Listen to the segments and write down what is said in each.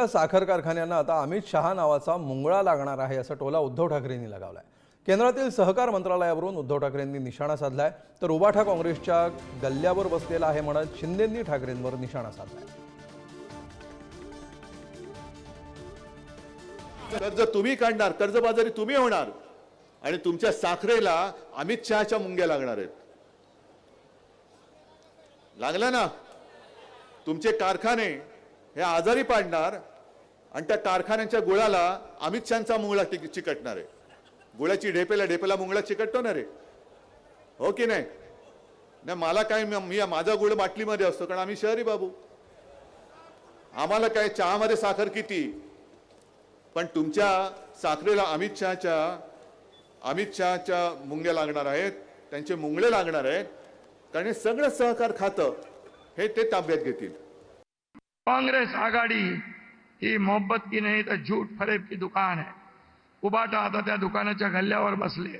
राज्याच्या साखर कारखान्यांना आता अमित शहा नावाचा मुंगळा लागणार आहे असा टोला उद्धव ठाकरेंनी लगावलाय। केंद्रातील सहकार मंत्रालयावरून उद्धव ठाकरेंनी निशाणा साधलाय, तर उबाठा काँग्रेसच्या गल्ल्यावर बसलेला आहे म्हणत शिंदेंनी ठाकरेंवर निशाणा साधलाय। कर्ज तुम्ही काढणार, कर्जबाजारी तुम्ही होणार आणि तुमच्या साखरेला अमित शहाच्या मुंग्या लागणार आहेत। लागला ना, तुमचे कारखाने हे आजारी पाडणार आणि त्या कारखान्यांच्या गुळाला अमित शहांचा मुंगळा चिकटणार आहे। गुळाची ढेपेला मुंगळा चिकटतो ना रे, हो की नाही? ना मला काय, मी माझा गुळ बाटलीमध्ये असतो कारण आम्ही शहरी बाबू, आम्हाला काय चहामध्ये साखर किती, पण तुमच्या साखरेला अमित शहाच्या मुंग्या लागणार आहेत, त्यांचे मुंगळे लागणार आहेत, कारण हे सगळं सहकार खातं हे ते ताब्यात घेतील। कांग्रेस आघाडी ही मोहब्बत की नहीं तर झूठ फरेब की दुकान है। उबाटा आता त्या दुकानाच्या गल्ल्यावर बसले।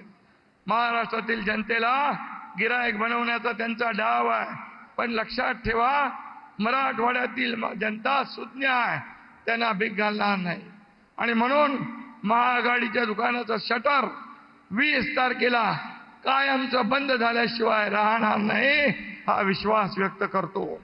महाराष्ट्रातील जनतेला गिरायक बनवण्याचा त्यांचा डाव आहे, पण लक्षात ठेवा मराठवाड्यातील जनता सुज्ञ आहे, त्यांना भीक घालणार नाही। आणि म्हणून महाआघाडीच्या दुकानाचं शटर 20 तारखेला कायमचं बंद झाल्याशिवाय राहणार नाही, हा विश्वास व्यक्त करतो।